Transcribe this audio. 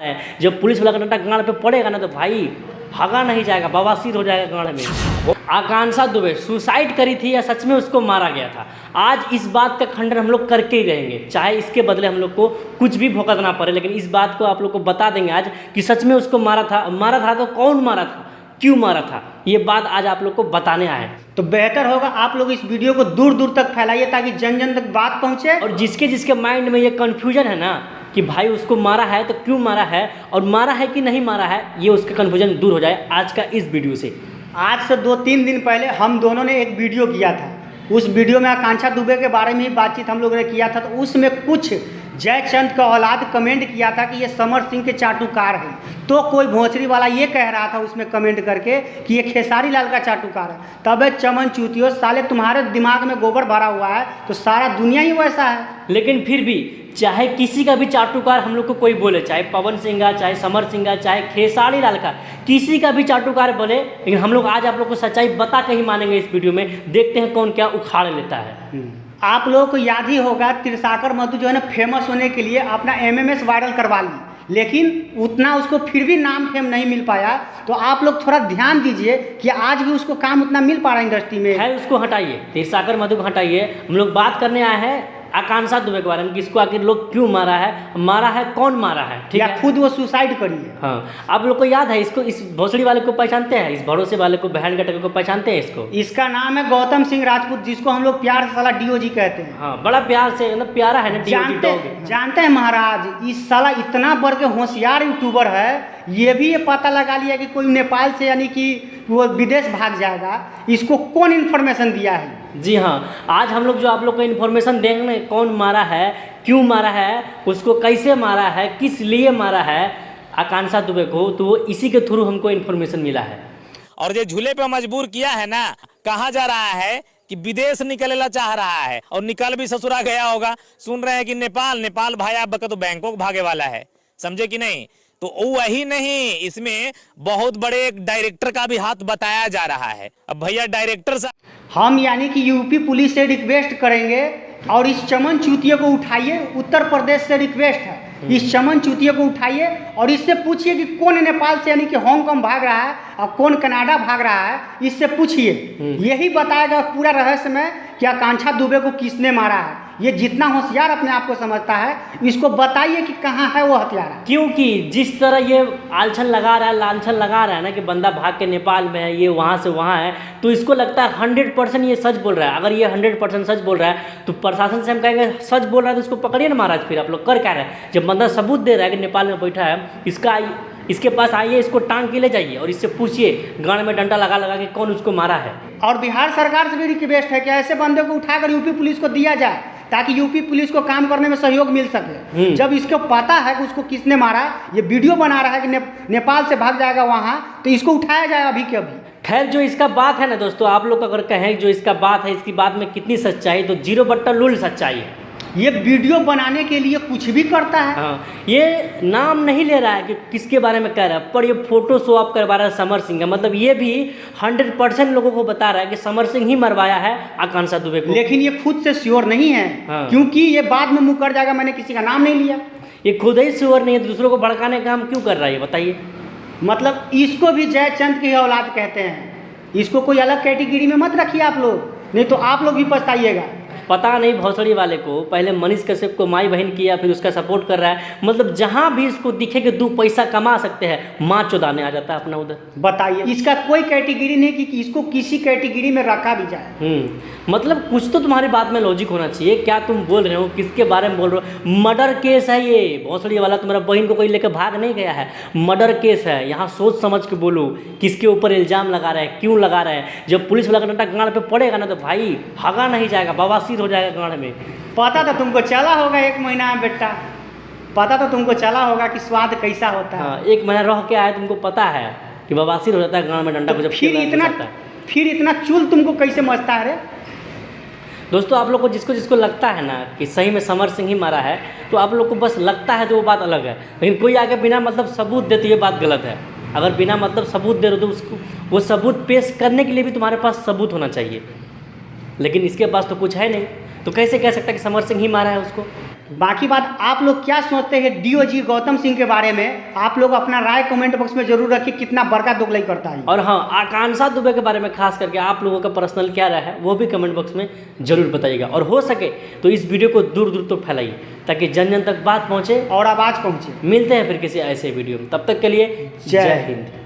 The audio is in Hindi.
है। जब पुलिस वाला का डंडा गाड़ पे पड़ेगा ना तो भाई भागा नहीं जाएगा, बवासीर हो जाएगा गाड़ में। आकांक्षा दुबे सुसाइड करी थी या सच में उसको मारा गया था, आज इस बात का खंडन हम लोग करके ही रहेंगे, चाहे इसके बदले हम लोग को कुछ भी भुगतना पड़े, लेकिन इस बात को आप लोग को बता देंगे आज कि सच में उसको मारा था तो कौन मारा था, क्यों मारा था, ये बात आज आप लोग को बताने आए। तो बेहतर होगा आप लोग इस वीडियो को दूर दूर तक फैलाइए ताकि जन जन तक बात पहुंचे। और जिसके माइंड में ये कन्फ्यूजन है ना कि भाई उसको मारा है तो क्यों मारा है और मारा है कि नहीं मारा है, ये उसका कन्फ्यूजन दूर हो जाए आज का इस वीडियो से। आज से 2-3 दिन पहले हम दोनों ने एक वीडियो किया था, उस वीडियो में आकांक्षा दुबे के बारे में ही बातचीत हम लोगों ने किया था। तो उसमें कुछ जयचंद का औलाद कमेंट किया था कि ये समर सिंह के चाटुकार है, तो कोई भोंसरी वाला ये कह रहा था उसमें कमेंट करके कि ये खेसारी लाल का चाटुकार है। तब चमन चूतियो, साले तुम्हारे दिमाग में गोबर भरा हुआ है तो सारा दुनिया ही वैसा है। लेकिन फिर भी चाहे किसी का भी चाटुकार हम लोग को कोई बोले, चाहे पवन सिंह का, चाहे समर सिंह का, चाहे खेसारी लाल का, किसी का भी चाटुकार बोले, लेकिन हम लोग आज आप लोग को सच्चाई बता के ही मानेंगे इस वीडियो में। देखते हैं कौन क्या उखाड़ लेता है। आप लोगों को याद ही होगा त्रिसाकर मधु जो है ना फेमस होने के लिए अपना MMS वायरल करवा ली, लेकिन उतना उसको फिर भी नाम फेम नहीं मिल पाया। तो आप लोग थोड़ा ध्यान दीजिए कि आज भी उसको काम उतना मिल पा रहा है इंडस्ट्री में। है उसको हटाइए, त्रिसाकर मधु को हटाइए, हम लोग बात करने आए हैं आकांक्षा दुबे के बारे में कि इसको आखिर लोग क्यों मारा है, कौन मारा है, ठीक है, खुद वो सुसाइड करी है। हाँ, आप लोग को याद है इसको, इस भोसड़ी वाले को पहचानते हैं, इस भरोसे वाले को, बहन गटक को पहचानते हैं इसको? इसका नाम है गौतम सिंह राजपूत, जिसको हम लोग प्यार से साला DOG कहते हैं। हाँ, बड़ा प्यार से, मतलब प्यारा है ना जानते हैं महाराज, इस साला इतना बढ़ के होशियार यूट्यूबर है, ये भी ये पता लगा लिया कि कोई नेपाल से यानी कि वो विदेश भाग जाएगा। इसको कौन इन्फॉर्मेशन दिया है? जी हाँ, आज हम लोग जो आप लोग को इन्फॉर्मेशन देंगे, कौन मारा है, क्यों मारा है, उसको कैसे मारा है, किस लिए मारा है आकांक्षा दुबे को, तो वो इसी के थ्रू हमको इन्फॉर्मेशन मिला है। और जो झूले पे मजबूर किया है ना, कहाँ जा रहा है कि विदेश निकलेला चाह रहा है और निकल भी ससुरा गया होगा। सुन रहे हैं कि नेपाल भाई आप बका तो बैंकॉक भागे वाला है, समझे कि नहीं? तो वही नहीं, इसमें बहुत बड़े एक डायरेक्टर का भी हाथ बताया जा रहा है। अब भैया डायरेक्टर साहब, हम यानी कि यूपी पुलिस से रिक्वेस्ट करेंगे और इस चमन चूतिये को उठाइए। उत्तर प्रदेश से रिक्वेस्ट है, इस चमन चूतिये को उठाइए और इससे पूछिए कि कौन नेपाल से यानी कि हांगकांग भाग रहा है और कौन कनाडा भाग रहा है, इससे पूछिए। यही बताएगा पूरा रहस्य में कि आकांक्षा दुबे को किसने मारा है। ये जितना होशियार अपने आप को समझता है, इसको बताइए कि कहाँ है वो हथियारा। क्योंकि जिस तरह ये लांछन लगा रहा है ना कि बंदा भाग के नेपाल में है, ये वहाँ से वहाँ है, तो इसको लगता है 100% ये सच बोल रहा है। अगर ये 100% सच बोल रहा है तो प्रशासन से हम कहेंगे सच बोल रहा है तो उसको पकड़िए ना महाराज। फिर आप लोग कर क्या रहे हैं? जब बंदा सबूत दे रहा है कि नेपाल में बैठा है, इसके पास आइए, इसको टांग के ले जाइए और इससे पूछिए गाड़ में डंडा लगा के कौन उसको मारा है। और बिहार सरकार से भी रिक्वेस्ट है कि ऐसे बंदे को उठाकर यूपी पुलिस को दिया जाए ताकि यूपी पुलिस को काम करने में सहयोग मिल सके। जब इसको पता है कि उसको किसने मारा, ये वीडियो बना रहा है कि नेपाल से भाग जाएगा वहाँ, तो इसको उठाया जाए अभी के अभी। खैर, जो इसका बात है ना दोस्तों, आप लोग अगर कहें जो इसका बात है, इसकी बात में कितनी सच्चाई, तो 0 सच्चाई है। ये वीडियो बनाने के लिए कुछ भी करता है। हाँ, ये नाम नहीं ले रहा है कि किसके बारे में कह रहा है, पर ये फोटो शो ऑफ करवा रहा है समर सिंह का। मतलब ये भी 100% लोगों को बता रहा है कि समर सिंह ही मरवाया है आकांक्षा दुबे को। लेकिन ये खुद से श्योर नहीं है। हाँ। क्योंकि ये बाद में मुकर जाएगा, मैंने किसी का नाम नहीं लिया। ये खुद ही श्योर नहीं है, दूसरों को भड़काने का काम क्यों कर रहा है, ये बताइए। मतलब इसको भी जयचंद की औलाद कहते हैं, इसको कोई अलग कैटेगरी में मत रखिए आप लोग, नहीं तो आप लोग भी पछताइएगा। पता नहीं भोसड़ी वाले को पहले मनीष कश्यप को माई बहन किया, फिर उसका सपोर्ट कर रहा है। मतलब जहाँ भी इसको दिखे कि 2 पैसा कमा सकते हैं, माँ चौदाने आ जाता है अपना उधर। बताइए, इसका कोई कैटेगरी नहीं कि इसको किसी कैटेगरी में रखा भी जाए। मतलब कुछ तो तुम्हारी बात में लॉजिक होना चाहिए। क्या तुम बोल रहे हो, किसके बारे में बोल रहे हो? मर्डर केस है ये भोसड़ी वाला, तुम्हारा बहन को कोई लेकर भाग नहीं गया है, मर्डर केस है। यहाँ सोच समझ के बोलो किसके ऊपर इल्ज़ाम लगा रहे हैं, क्यों लगा रहे हैं। जब पुलिस वाला का डंडा गाड़ पे पड़ेगा ना तो भाई भागा नहीं जाएगा, बवासीर हो जाएगा गाड़ में। पता तो तुमको चला होगा 1 महीना में बेटा, पता तो तुमको चला होगा कि स्वाद कैसा होता है। हाँ, 1 महीना रह के आए, तुमको पता है कि बवासीर हो जाता है गाड़ में डंडा को जब फिर इतना चुल तुमको कैसे मचता है रे? दोस्तों, आप लोग को जिसको लगता है ना कि सही में समर सिंह ही मारा है, तो आप लोग को बस लगता है तो वो बात अलग है। लेकिन कोई आगे बिना मतलब सबूत दे तो ये बात गलत है। अगर बिना मतलब सबूत दे रहे हो तो उसको वो सबूत पेश करने के लिए भी तुम्हारे पास सबूत होना चाहिए, लेकिन इसके पास तो कुछ है नहीं। तो कैसे कह सकता है कि समर सिंह ही मारा है उसको? बाकी बात आप लोग क्या सोचते हैं डीओजी गौतम सिंह के बारे में? आप लोग अपना राय कमेंट बॉक्स में जरूर रखिए, कितना बड़का दोगलाई करता है। और हाँ, आकांक्षा दुबे के बारे में खास करके आप लोगों का पर्सनल क्या राय है वो भी कमेंट बॉक्स में जरूर बताइएगा। और हो सके तो इस वीडियो को दूर दूर तक फैलाइए ताकि जन जन तक बात पहुँचे और आवाज़ पहुँचे। मिलते हैं फिर किसी ऐसे वीडियो में, तब तक के लिए जय हिंद।